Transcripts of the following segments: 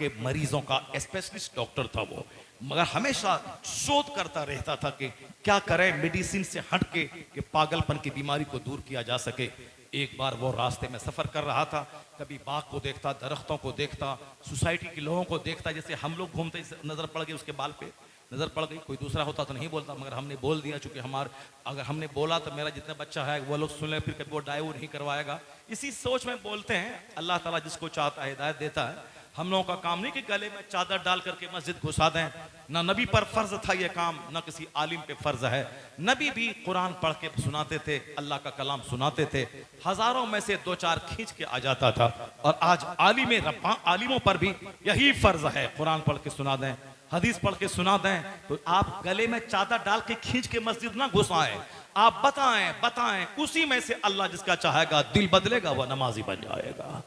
के मरीजों का स्पेशलिस्ट डॉक्टर था वो, मगर हमेशा शोध करता रहता था कि क्या करें मेडिसिन से हट के कि पागलपन की बीमारी को दूर किया जा सके। एक बार वो रास्ते में सफर कर रहा था, कभी बाग को देखता, दरख्तों को देखता, सोसाइटी के लोगों को देखता, जैसे हम लोग घूमते, नजर पड़ गई उसके बाल पे, नजर पड़ गई। कोई दूसरा होता तो नहीं बोलता, मगर हमने बोल दिया, चूंकि अगर हमने बोला तो मेरा जितना बच्चा है वो लोग सुन ले, फिर कभी वो डाइव नहीं करवाएगा, इसी सोच में बोलते हैं। अल्लाह ताला जिसको चाहता है हिदायत देता है। हम लोगों का काम नहीं कि गले में चादर डाल करके मस्जिद घुसा दें, ना नबी पर फर्ज था ये काम, ना किसी आलिम पे फर्ज है। नबी भी कुरान पढ़ के सुनाते थे, अल्लाह का कलाम सुनाते थे, हजारों में से दो चार खींच के आ जाता था। और आज आलिमों पर भी यही फर्ज है, कुरान पढ़ के सुना दें, हदीस पढ़ के सुना दें। तो आप गले में चादर डाल के खींच के मस्जिद ना घुसाएं, आप बताएं, उसी में से अल्लाह जिसका चाहेगा दिल बदलेगा, वह नमाजी बन जाएगा।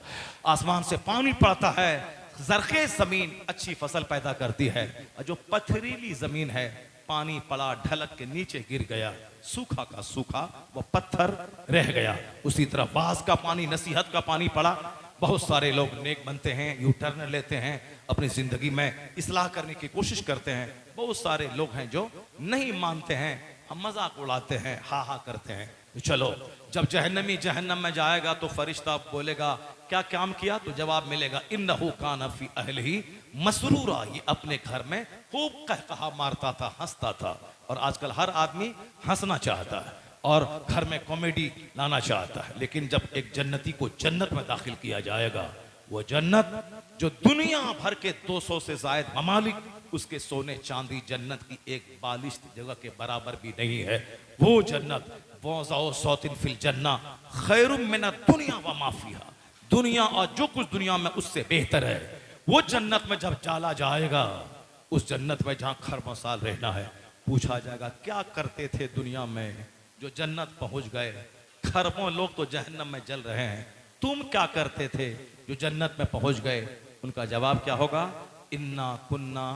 आसमान से पानी पड़ता है, जरखेज जमीन अच्छी फसल पैदा करती है, और जो पथरीली जमीन है, पानी पड़ा, ढलक के नीचे गिर गया, सूखा का सूखा, वह पत्थर रह गया। उसी तरह बास का पानी, नसीहत का पानी पड़ा, बहुत सारे लोग नेक बनते हैं, यू टर्न लेते हैं, अपनी जिंदगी में इस्लाह करने की कोशिश करते हैं। बहुत सारे लोग हैं जो नहीं मानते हैं, हम मजाक उड़ाते हैं, हा हा करते हैं। तो चलो, जब जहन्नमी जहन्नम में जाएगा तो फरिश्ता बोलेगा क्या काम किया, तो जवाब मिलेगा इन्नहु कान फी अहलिही मसरूरा, ये अपने घर में खूब कहा मारता था, हंसता था। और आजकल हर आदमी हंसना चाहता है और घर में कॉमेडी लाना चाहता है, लेकिन जब एक जन्नती को जन्नत में दाखिल किया जाएगा, वो जन्नत जो दुनिया भर के 200 से ज्यादा ममालिक उसके सोने चांदी जन्नत की एक बालिश जगह के बराबर भी नहीं है, वो जन्नत वज़ाओ सौतिन फिल जन्ना खैरुम मिन दुनिया व मा फीहा, दुनिया और जो कुछ दुनिया में उससे बेहतर है। वो जन्नत में जब डाला जाएगा, उस जन्नत में जहां खरबों साल रहना है, पूछा जाएगा क्या करते थे दुनिया में, जो जन्नत पहुंच गए, खरबों लोग तो जहन्नम में जल रहे हैं, तुम क्या करते थे जो जन्नत में पहुंच गए। उनका जवाब क्या होगा, इन्ना कुन्ना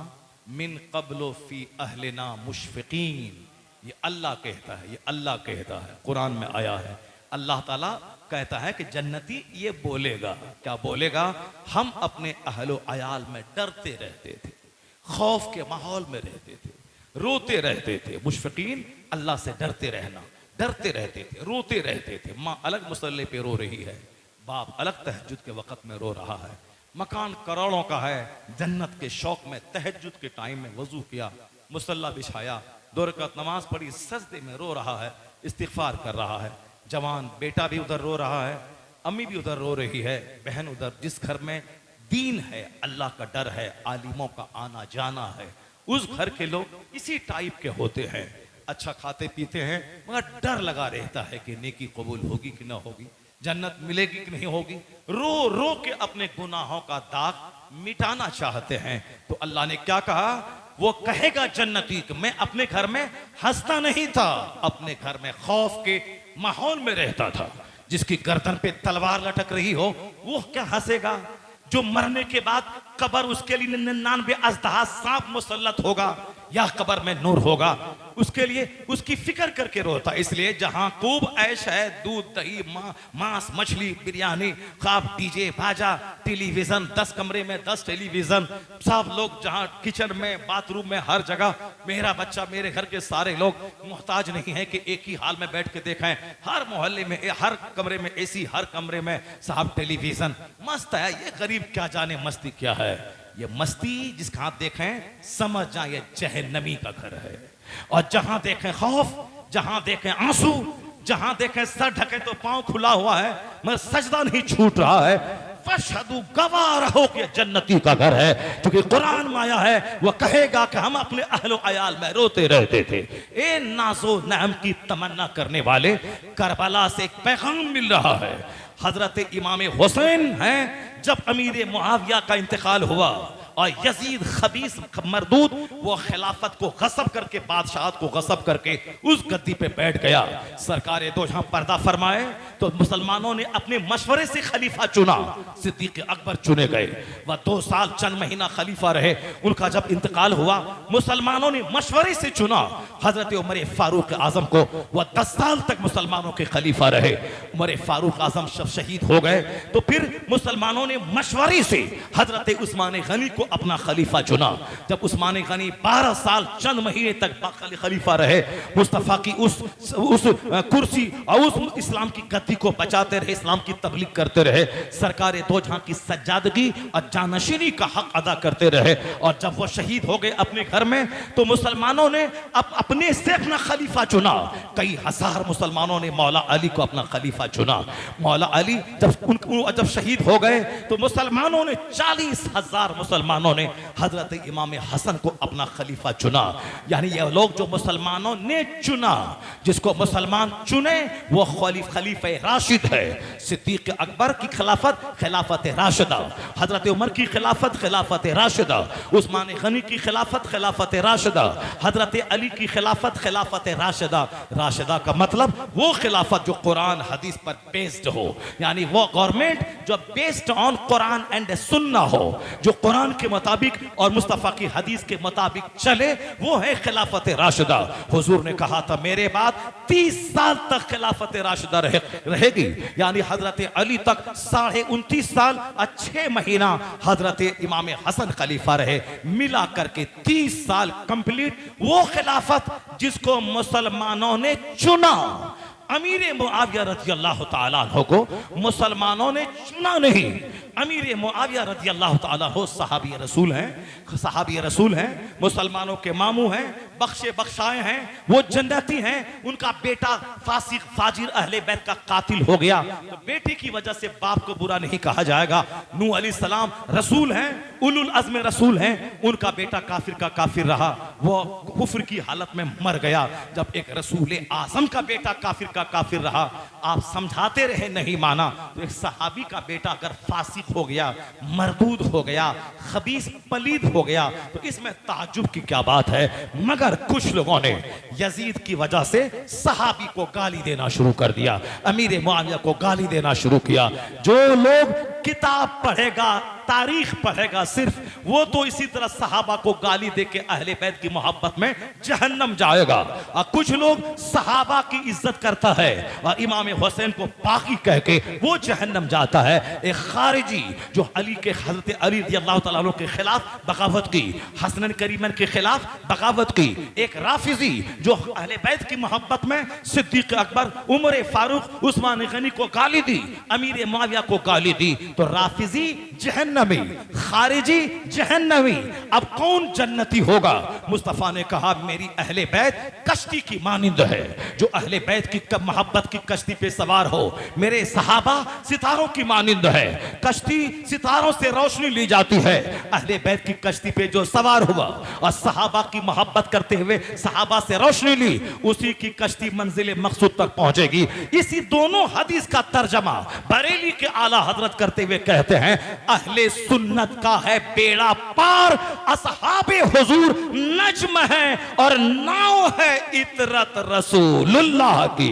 मिन क़ब्लो फी अहलिना मुशफ़िक़ीन। ये अल्लाह कहता है, ये अल्लाह कहता है, कुरान में आया है। अल्लाह ताला कहता है कि जन्नती ये बोलेगा, क्या बोलेगा, हम अपने अहलो अयाल में डरते रहते थे, खौफ के माहौल में रहते थे, रोते रहते थे। मुशफ़िक़ीन अल्लाह से डरते रहना, डरते रहते थे, रोते रहते थे। माँ अलग मुसल्ले पे रो रही है, बाप अलग तहज्जुद के वक़्त में रो रहा है, मकान करोड़ों का है, जन्नत के शौक में तहज्जुद के टाइम में वजू किया, मुसल्ला बिछाया, 2 रकात नमाज पढ़ी, सजदे में रो रहा है, इस्तिग़फ़ार कर रहा है। जवान बेटा भी उधर रो रहा है, अम्मी भी उधर रो रही है, बहन उधर। जिस घर में दीन है, अल्लाह का डर है, आलिमों का आना जाना है, उस घर के लोग इसी टाइप के होते हैं। अच्छा खाते पीते हैं, मगर डर लगा रहता है कि नेकी कबूल होगी कि ना होगी, जन्नत मिलेगी कि नहीं होगी। रो रो के अपने गुनाहों का दाग मिटाना चाहते हैं। तो अल्लाह ने क्या कहा, वो कहेगा जन्नती कि मैं अपने घर में हंसता नहीं था, अपने घर में खौफ के माहौल में रहता था। जिसकी गर्दन पे तलवार लटक रही हो, वो क्या हंसेगा। जो मरने के बाद कब्र उसके लिए 99 अज़दहा सांप मुसल्लत होगा, या कब्र में नूर होगा, उसके लिए उसकी फिक्र करके रोता। इसलिए जहां खूब ऐश है, दूध दही मांस मछली बिरयानी, खाब डीजे बाजा टेलीविजन, 10 कमरे में 10 टेलीविजन, सब लोग जहां किचन में बाथरूम में हर जगह, मेरा बच्चा मेरे घर के सारे लोग मोहताज नहीं है कि एक ही हाल में बैठ के देखें। हर मोहल्ले में हर कमरे में एसी, हर कमरे में साहब टेलीविजन, मस्त है। ये गरीब क्या जाने मस्ती क्या है। ये मस्ती जिसका हाथ देखें समझ जाए ये जहन्नमी का घर है। और जहां देखें खौफ, जहां देखें आंसू, जहां देखें सर ढके तो पांव खुला हुआ है मगर सजदा नहीं छूट रहा है, फशहदू गवाह रहो कि जन्नती का घर है। क्योंकि कुरान में आया है, वह कहेगा कि हम अपने अहलो अयाल में रोते रहते थे। ए नाजो नहम की तमन्ना करने वाले, करबला से एक पैगाम मिल रहा है। हजरत इमाम हुसैन हैं, जब अमीर मुआविया का इंतकाल हुआ और यजीद खबीस मरदूद वो खिलाफत को गस्ब करके, बादशाहत को गस्ब करके उस गद्दी पे बैठ गया। सरकार दो जहां पर्दा फरमाए तो मुसलमानों ने अपने मशवरे से खलीफा चुना, सिद्दीक अकबर चुने गए। वह 2 साल चंद महीना खलीफा रहे। उनका जब इंतकाल हुआ मुसलमानों ने मशवरे से चुना हजरत उमर फारूक आजम को। वह 10 साल तक मुसलमानों के खलीफा रहे। उमर फारूक आजम जब शहीद हो गए तो फिर मुसलमानों ने मशवरे से हजरत उस्मान गनी को अपना खलीफा चुना। जब उस्मान गनी 12 साल चंद महीने तक खलीफा रहे, मुस्तफा की उस कुर्सी और उस इस्लाम की गद्दी को बचाते रहे, इस्लाम की तबलीग करते रहे, सरकार दो जहां की सज्जादगी और जानशीनी का हक अदा करते रहे। और जब वो शहीद हो गए अपने घर में तो मुसलमानों ने अपने से अपना खलीफा चुना। कई हजार मुसलमानों ने मौला अली को अपना खलीफा चुना। मौला अली जब शहीद हो गए तो मुसलमानों ने 40,000 मुसलमानों ने हजरत इमाम हसन को अपना खलीफा चुना। यानी ये लोग जो मुसलमानों ने चुना, जिसको मुसलमान चुने वो खलीफा राशिद है। सिद्दीक अकबर की खिलाफत राशिदा, हजरत उमर की खिलाफत राशिदा, उस्मान गनी की खिलाफत राशिदा, हजरत अली की खिलाफत राशिदा। राशिदा का मतलब वो खिलाफत जो कुरान हदीस पर बेस्ड हो, यानी वो गवर्नमेंट जो बेस्ड ऑन कुरान एंड सुन्ना हो, जो कुरान के मुताबिक और मुस्तफा की हदीस के मुताबिक चले, वो है खिलाफत राशिदा। हुजूर ने कहा था मेरे बाद 30 साल तक खिलाफत राशिदा रहेगी, यानी हजरत अली तक 29.5 साल 6 महीना हजरत इमाम हसन खलीफा रहे, मिला करके 30 साल कंप्लीट वो खिलाफत जिसको मुसलमानों ने चुना। अमीर मुआविया रज़ी अल्लाह ताला अन्हु को मुसलमानों ने चुना नहीं। अमीर मुआविया रज़ी अल्लाह ताला अन्हु सहाबी रसूल हैं, मुसलमानों के मामू हैं, बख्शे बख्शाए हैं, वो जन्नती हैं। उनका बेटा फासिक फाजिर अहले बैत का कातिल हो गया तो बेटे की वजह से बाप को बुरा नहीं कहा जाएगा। नूह अलैहिस्सलाम रसूल हैं, उलुल अज़्म रसूल हैं, उनका बेटा काफिर का काफिर रहा, वो कुफ्र की हालत में मर गया। जब एक रसूल आज़म का बेटा काफिर का काफिर रहा, आप समझाते रहे नहीं माना, तो एक सहाबी का बेटा अगर फासिक हो गया, मरदूद हो गया, खबीस पलीद हो गया, तो इसमें ताज्जुब की क्या बात है। मगर कुछ लोगों ने यजीद की वजह से सहाबी को गाली देना शुरू कर दिया, अमीर मुआविया को गाली देना शुरू किया। जो लोग किताब पढ़ेगा, तारीख पढ़ेगा सिर्फ, वो तो इसी तरह सहाबा को गाली दे के अहले बैत की मोहब्बत में जहन्नम जाएगा। और कुछ लोग सहाबा की इज्जत करता है और इमाम हुसैन को बाकी कह के वो जहन्नम जाता है। एक खारिजी जो अली के हजरत अली रज़ियल्लाहु तआला अन्हु के खिलाफ बगावत की, हसनन करीमन के खिलाफ बगावत की। एक राफिजी जो अहले बैत की मोहब्बत में सिद्दीक अकबर, उमर फारूक, उस्मान गनी को गाली दी, अमीर मुआविया को गाली दी, तो राफिजी जहन्नमी, खारिजी जहन्नमी। अब कौन जन्नती होगा? मुस्तफा ने कहा मेरी अहले बैत कश्ती की मानिंद है, जो अहले बैत की मोहब्बत की कश्ती पे सवार हो। मेरे सहाबा सितारों की मानिंद है, कश्ती सितारों से रोशनी ली जाती है। अहले बैत की कश्ती पे जो सवार हुआ और सहाबा की मोहब्बत करते हुए सहाबा से रोशनी ली, उसी की कश्ती मंजिल मकसूद तक पहुंचेगी। इसी दोनों हदीस का तर्जमा बरेली के आला हजरत करते हुए कहते हैं अहले सुन्नत का है बेड़ा पार, असहाबे हुजूर नज्म है और नाव है इतरत रसूलुल्लाह की।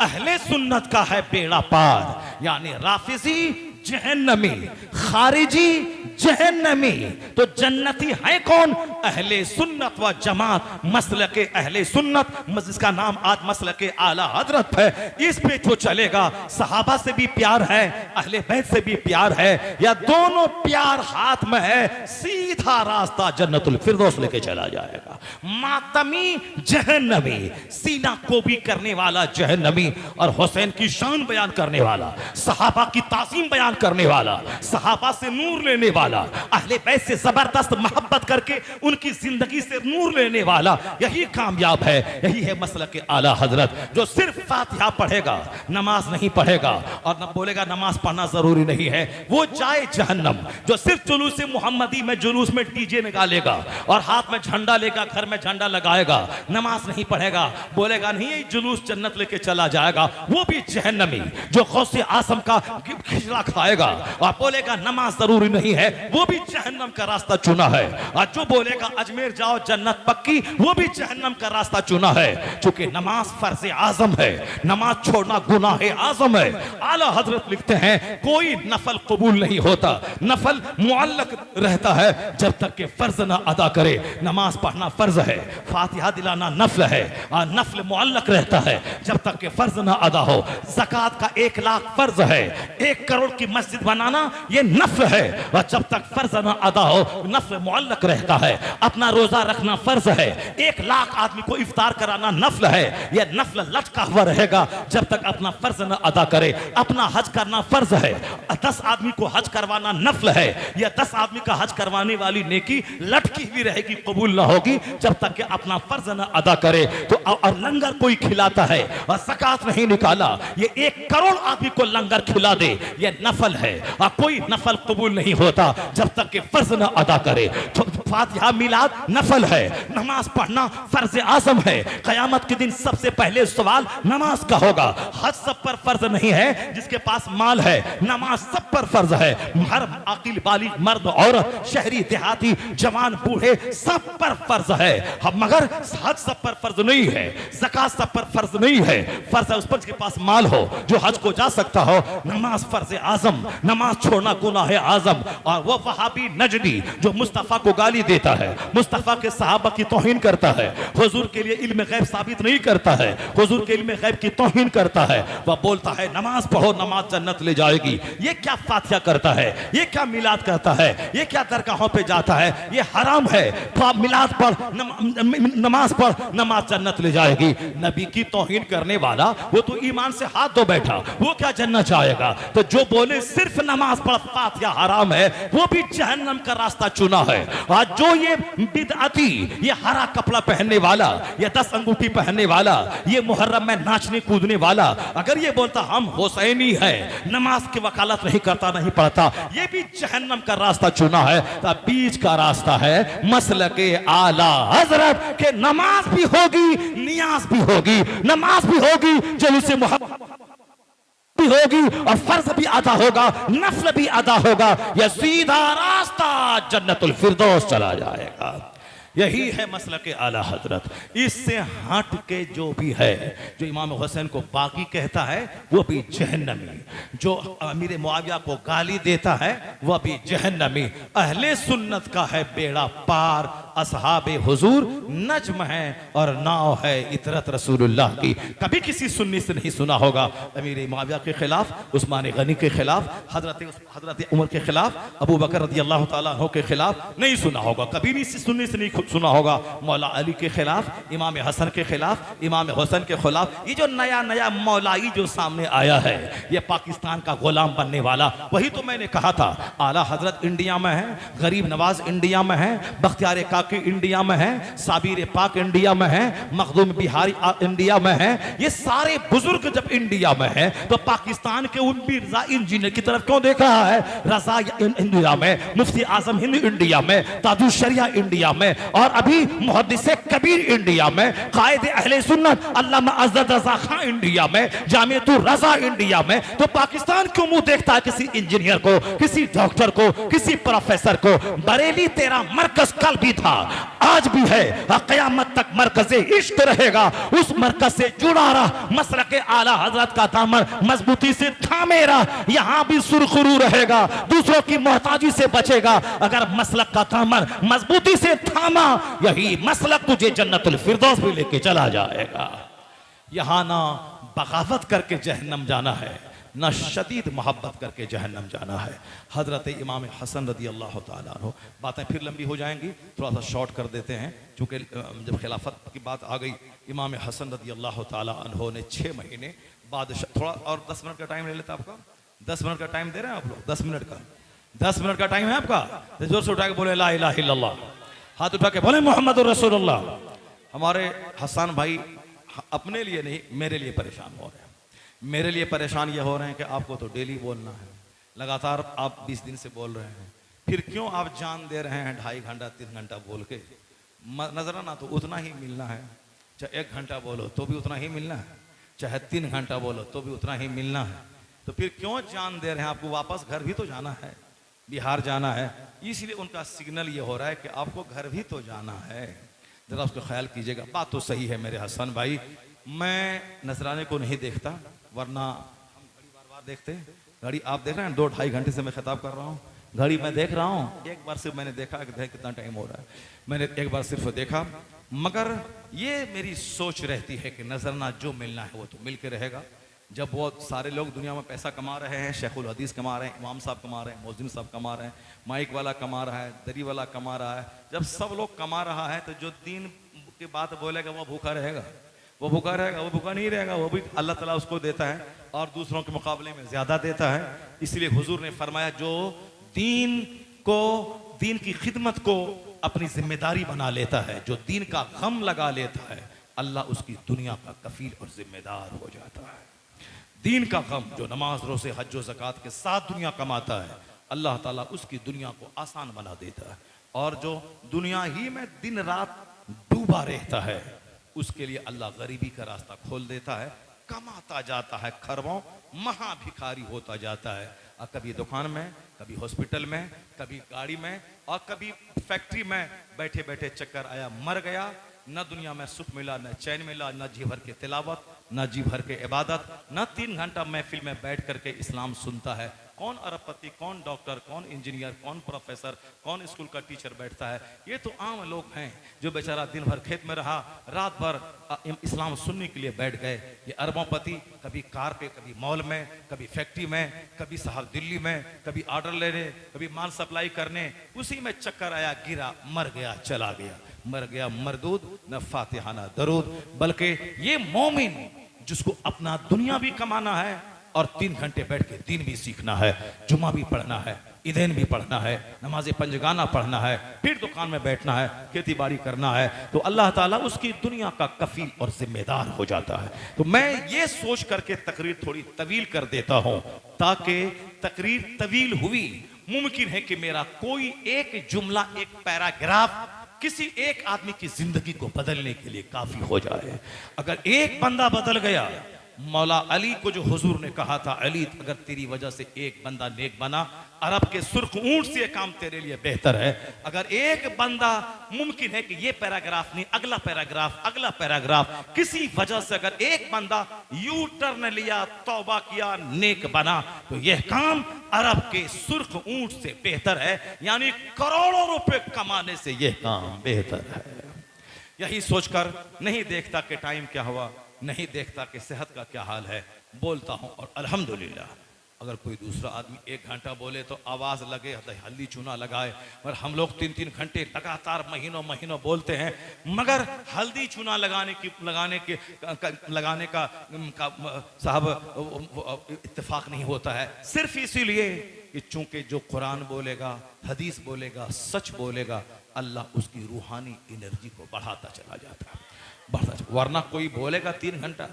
अहले सुन्नत का है बेड़ा पार, यानी राफिजी जहन्नमी, खारिजी जहन्नमी। तो जन्नती है कौन? अहले सुन्नत व जमात, मसलके अहले सुन्नत, जिसका नाम आज मसलके आला हजरत है। इस पे जो चलेगा, सहाबा से भी प्यार है, अहले बैत से भी प्यार है, या दोनों प्यार हाथ में है, सीधा रास्ता जन्नतुल फिरदौस लेके चला जाएगा। मातमी जहन्नमी, सीना को भी करने वाला जहन्नमी, और हुसैन की शान बयान करने वाला, सहाबा की तासीम बयान करने वाला, सहाबा से नूर लेने वाला, अहले बैत से जबरदस्त मोहब्बत करके उनकी जिंदगी से नूर लेने वाला, यही कामयाब है। यही है मसलक के आला हजरत। जो सिर्फ फातिहा पढ़ेगा, नमाज नहीं पढ़ेगा और न बोलेगा नमाज पढ़ना जरूरी नहीं है, वो जाए जहन्नम। जो सिर्फ जुलूस मोहम्मदी में जुलूस में डीजे निकालेगा और हाथ में झंडा लेगा, घर में झंडा लगाएगा, नमाज नहीं पढ़ेगा, बोलेगा नहीं ये जुलूस जन्नत लेके चला जाएगा, वो भी जहन्नमी। जो गौसे आसम का खिचड़ा खाएगा और बोलेगा नमाज जरूरी नहीं है, वो भी जहन्नम का रास्ता चुना है। और जो बोलेगा अजमेर जाओ जन्नत पक्की, वो भी जहन्नम का रास्ता चुना है। क्योंकि नमाज फर्ज आजम है, नमाज छोड़ना गुनाह आजम है। आला हजरत लिखते हैं कोई नफल कबूल नहीं होता, नफल मुअल्लक रहता है जब तक कि फर्ज ना अदा करे। नमाज पढ़ना फर्ज है, फातिहा दिलाना नफल है, और नफल मुअल्लक रहता है जब तक कि फर्ज ना अदा हो। ज़कात का 1 लाख फर्ज है, 1 करोड़ की मस्जिद बनाना ये नफल है, और जब तक फर्ज ना अदा हो नफल मुअल्लक रहता है। अपना रोजा रखना फर्ज है, 1 लाख आदमी को इफ्तार कराना नफल है, यह नफल लटका हुआ रहेगा जब तक अपना फर्ज ना अदा करे। अपना हज करना फर्ज है, 10 आदमी को हज करवाना नफल है, यह 10 आदमी का हज करवाने वाली नेकी लटकी हुई रहेगी, कबूल ना होगी जब तक कि अपना फर्ज ना अदा करे। तो और लंगर कोई खिलाता है और ज़कात नहीं निकाला, ये 1 करोड़ आदमी को लंगर खिला दे, ये नफल है, और कोई नफल कबूल नहीं होता जब तक कि फर्ज ना अदा करे। तो फातिहा मिलाद नफल है, नमाज पढ़ना फर्ज आजम है। क़यामत के दिन सबसे पहले सवाल नमाज का होगा। हज सब पर फर्ज नहीं है जिसके पास माल है, नमाज सब पर फर्ज है। हर आकिल बालिग मर्द औरत, शहरी देहाती, जवान बूढ़े सब पर फर्ज है। मगर हज सब पर फर्ज नहीं है, ज़कात सब पर फर्ज नहीं है। फर्ज है उस पर जिसके पास माल हो, जो हज को जा सकता हो। नमाज फर्ज आजम, नमाज छोड़ना गुनाह है आजम। और वो वहाबी नजदी जो मुस्तफ़ा को गाली देता है, मुस्तफ़ा के सहाबा की तौहीन करता है, हुजूर के लिए इल्म गैब साबित नहीं करता है, हुजूर के इल्म गैब की तौहीन करता है, वह बोलता है नमाज पढ़ो नमाज जन्नत ले जाएगी। ये क्या फातिहा करता है, ये क्या मिलाद करता है, ये क्या दरगाहों पे जाता है, ये हराम है। मिलाद पढ़, नमाज पढ़, नमाज जन्नत ले जाएगी। नबी की तौहीन करने वाला वो तो ईमान से हाथ धो बैठा, वो क्या जन्नत जाएगा। तो जो बोले सिर्फ नमाज पढ़ फातिहा हराम है, वो भी जहन्नम का रास्ता चुना है। आज जो ये बिदअती, ये हरा कपड़ा पहनने वाला, ये 10 अंगूठी पहनने वाला, ये मुहर्रम में नाचने कूदने वाला, अगर ये बोलता हम हुसैनी है, नमाज की वकालत नहीं करता नहीं पढ़ता, ये भी जहन्नम का रास्ता चुना है। तो बीच का रास्ता है मसलके आला हजरत के, नमाज भी होगी नियाज भी होगी, नमाज भी होगी जुलूसे मोहब्बत भी होगी, और फर्ज भी अदा होगा, नफल भी अदा होगा। यह सीधा रास्ता जन्नतुल फिरदौस चला जाएगा। यही है मसलक आला हजरत। इससे हट के जो भी है, जो इमाम हुसैन को बागी कहता है वो भी जहन्नमी, जो अमीर मुआविया को गाली देता है वह भी जहन्नमी। अहले सुन्नत का है बेड़ा पार, असहाबे हुजूर नज्म है और नाव है इतरत रसूलुल्लाह की। कभी किसी सुन्नी से नहीं सुना होगा अमीर मुआविया के खिलाफ, उस्मान गनी के खिलाफ, हजरत उमर के खिलाफ, अबू बकर रज़ियल्लाहु ताला अन्हु के खिलाफ नहीं सुना होगा। कभी भी सुन्नी से नहीं सुना होगा मौला अली के खिलाफ, इमाम हसन के खिलाफ, इमाम हुसैन के खिलाफ। ये जो नया नया मौलाई जो सामने आया है, ये पाकिस्तान का गुलाम बनने वाला, वही तो मैंने कहा था। आला हजरत इंडिया में है, गरीब नवाज इंडिया में है, बख्तियार काकी इंडिया में है, साबिर पाक इंडिया में है, मखदूम बिहारी इंडिया में है। ये सारे बुजुर्ग जब इंडिया में है तो पाकिस्तान के उन भी रजा इंजीनियर की तरफ क्यों देख रहा है? रजा इंडिया में, मुफ्ती आजम हिंद इंडिया में, ताजुल शरिया इंडिया में, और अभी मुहद्दिसे कबीर इंडिया में, कायदे अहले सुन्नत अल्लामा अज़द रज़ा खां इंडिया में, जामियतुर रज़ा इंडिया में। तो पाकिस्तान क्यों मुंह देखता है किसी इंजीनियर को, किसी डॉक्टर को, किसी प्रोफेसर को? बरेली तेरा मरकज कल भी था, आज भी है, क़यामत तक मरकज़े इश्क रहेगा। उस मरकज से जुड़ा रहा, मसलके आला हजरत का दामन मजबूती से थामे रहा, यहां भी सुरखरू रहेगा, दूसरों की मोहताजी से बचेगा। अगर मसलक का दामन मजबूती से थामा, यही मसलक तुझे जन्नतुल फिरदौस भी लेके चला जाएगा। यहां ना बगावत करके जहन्नम जाना है, ना शदीद मोहब्बत करके जहन्नम जाना है। हजरत इमाम हसन रदी अल्लाह ताला अन्हु, बातें फिर लंबी हो जाएंगी, थोड़ा सा शॉर्ट कर देते हैं चूँकि जब खिलाफत की बात आ गई। इमाम हसन रदी अल्लाह ताला अन्हु ने 6 महीने बाद, थोड़ा और 10 मिनट का टाइम ले लेता आपका, 10 मिनट का टाइम दे रहे हैं आप लोग, 10 मिनट का, 10 मिनट का टाइम है आपका। तो जोर से उठा के बोले ला इलाहा इल्लल्लाह, हाथ उठा के बोले मोहम्मदुर रसूलुल्लाह। हमारे हसन भाई अपने लिए नहीं, मेरे लिए परेशान हो रहे हैं। मेरे लिए परेशान ये हो रहे हैं कि आपको तो डेली बोलना है, लगातार आप 20 दिन से बोल रहे हैं, फिर क्यों आप जान दे रहे हैं 2.5 घंटा 3 घंटा बोल के? नजराना तो उतना ही मिलना है, चाहे 1 घंटा बोलो तो भी उतना ही मिलना है, चाहे 3 घंटा बोलो तो भी उतना ही मिलना है। तो फिर क्यों जान दे रहे हैं? आपको वापस घर भी तो जाना है, बिहार जाना है, इसलिए उनका सिग्नल ये हो रहा है कि आपको घर भी तो जाना है। जरा उसका ख्याल कीजिएगा। बात तो सही है मेरे हसन भाई, मैं नजराने को नहीं देखता, वरना हम घड़ी बार बार देखते हैं। घड़ी आप देख रहे हैं, 2-2.5 घंटे से मैं खिताब कर रहा हूँ, घड़ी मैं देख रहा हूँ। एक बार सिर्फ मैंने देखा कि देख कितना टाइम हो रहा है, मैंने एक बार सिर्फ देखा। मगर ये मेरी सोच रहती है कि नजरना जो मिलना है वो तो मिल के रहेगा। जब बहुत सारे लोग दुनिया में पैसा कमा रहे हैं, शेखुल हदीस कमा रहे हैं, इमाम साहब कमा रहे हैं, मौज़िन साहब कमा रहे हैं, माइक वाला कमा रहा है, दरी वाला कमा रहा है, जब सब लोग कमा रहा है तो जो दीन की बात बोलेगा वो भूखा रहेगा? वो भूखा रहेगा? वो भूखा नहीं रहेगा। वो भी अल्लाह ताला उसको देता है और दूसरों के मुकाबले में ज्यादा देता है। इसलिए हुजूर ने फरमाया, जो दीन की खिदमत को अपनी जिम्मेदारी बना लेता है, जो दीन का गम लगा लेता है, अल्लाह उसकी दुनिया का कफील और जिम्मेदार हो जाता है। दीन का गम जो नमाज रोज़े हज और ज़कात के साथ दुनिया कमाता है, अल्लाह ताला उसकी दुनिया को आसान बना देता है। और जो दुनिया ही में दिन रात डूबा रहता है, उसके लिए अल्लाह गरीबी का रास्ता खोल देता है, कमाता जाता है खरबों, महा भिखारी होता जाता है। और कभी दुकान में, कभी हॉस्पिटल में, कभी गाड़ी में और कभी फैक्ट्री में बैठे बैठे चक्कर आया, मर गया। न दुनिया में सुख मिला, न चैन मिला, न जी भर के तिलावत, न जी भर के इबादत, न 3 घंटा महफिल में बैठ करके इस्लाम सुनता है। कौन अरबपति, कौन डॉक्टर, कौन इंजीनियर, कौन प्रोफेसर, कौन स्कूल का टीचर बैठता है? ये तो आम लोग हैं जो बेचारा दिन भर खेत में रहा, रात भर इस्लाम सुनने के लिए बैठ गए। ये अरबोंपति कभी कार पे, कभी मॉल में, कभी फैक्ट्री में, कभी शहर दिल्ली में, कभी ऑर्डर लेने, कभी माल सप्लाई करने, उसी में चक्कर आया, गिरा, मर गया, चला गया। मर गया मरदूद, न फातिहा न दरूद। बल्कि ये मोमिन जिसको अपना दुनिया भी कमाना है और 3 घंटे बैठ के दीन भी सीखना है, जुमा भी पढ़ना है, ईदैन भी पढ़ना है, नमाज पंजगाना पढ़ना है, फिर दुकान में बैठना है, खेती बाड़ी करना है, तो अल्लाह ताला उसकी दुनिया का कफील और जिम्मेदार हो जाता है। तो मैं ये सोच करके तकरीर थोड़ी तवील कर देता हूं, ताकि तकरीर तवील हुई, मुमकिन है कि मेरा कोई एक जुमला, एक पैराग्राफ किसी एक आदमी की जिंदगी को बदलने के लिए काफी हो जाए। अगर एक बंदा बदल गया, मौला अली को जो हुजूर ने कहा था, अली अगर तेरी वजह से एक बंदा नेक बना, अरब के सुर्ख ऊंट से काम तेरे लिए बेहतर है। अगर एक बंदा, मुमकिन है कि ये पैराग्राफ नहीं, अगला पैराग्राफ, अगला पैराग्राफ, किसी वजह से अगर एक बंदा यू टर्न लिया, तौबा किया, नेक बना, तो यह काम अरब के सुर्ख ऊंट से बेहतर है। यानी करोड़ों रुपए कमाने से यह काम बेहतर है। यही सोचकर नहीं देखता कि टाइम क्या हुआ, नहीं देखता कि सेहत का क्या हाल है, बोलता हूं। और अल्हम्दुलिल्लाह, अगर कोई दूसरा आदमी 1 घंटा बोले तो आवाज लगे, हल्दी चूना लगाए, और हम लोग 3-3 घंटे लगातार महीनों महीनों बोलते हैं, मगर हल्दी चूना लगाने का साहब इत्तेफाक नहीं होता है। सिर्फ इसीलिए कि चूंकि जो कुरान बोलेगा, हदीस बोलेगा, सच बोलेगा, अल्लाह उसकी रूहानी एनर्जी को बढ़ाता चला जाता है, बढ़ता चला। वरना कोई बोलेगा 3 घंटा,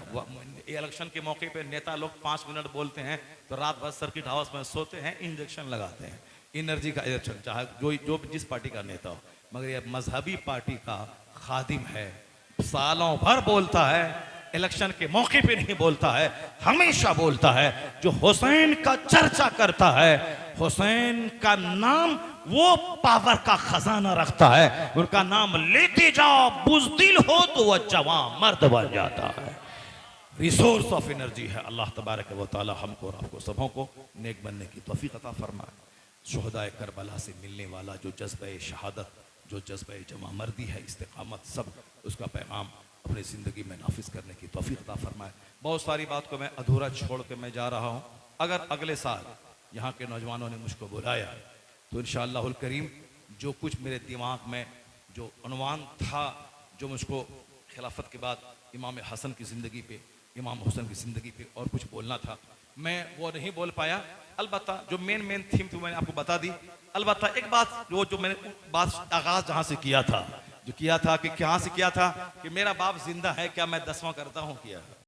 इलेक्शन के मौके पे नेता लोग 5 मिनट बोलते हैं तो रात भर सर्किट हाउस में सोते हैं, इंजेक्शन लगाते हैं, एनर्जी का इंजेक्शन, चाहे जो जिस पार्टी का नेता हो। मगर ये मजहबी पार्टी का खादिम है, सालों भर बोलता है, इलेक्शन के मौके पे नहीं बोलता है, हमेशा बोलता है। जो हुसैन का चर्चा करता है, हुसैन का नाम वो पावर का खजाना रखता है, उनका नाम लेते जाओ, बुज़दिल हो तो वह जवान मर्द बन जाता है। रिसोर्स ऑफ एनर्जी है। अल्लाह तबारक व तआला हमको और आपको सबों को नेक बनने की तौफीक अता फरमाए। शुहदाए करबला से मिलने वाला जो जज्बे शहादत, जो जज्बे जमा मर्दी है, इस्तिकामत, सब उसका पैगाम अपनी ज़िंदगी में नाफिज करने की तौफीक अता फरमाए। बहुत सारी बात को मैं अधूरा छोड़ के मैं जा रहा हूँ। अगर अगले साल यहाँ के नौजवानों ने मुझको बुलाया तो इंशाअल्लाहुल करीम जो कुछ मेरे दिमाग में जो उन्वान था, जो मुझको खिलाफत के बाद इमाम हसन की ज़िंदगी पे, इमाम हुसैन की ज़िंदगी पे और कुछ बोलना था, मैं वो नहीं बोल पाया। अलबत्ता जो मेन थीम थी मैंने आपको बता दी। अलबत्ता एक बात, जो मैंने बात आगाज़ जहाँ से किया था कि कहाँ से किया था कि मेरा बाप जिंदा है क्या, मैं 10वां करता हूँ किया।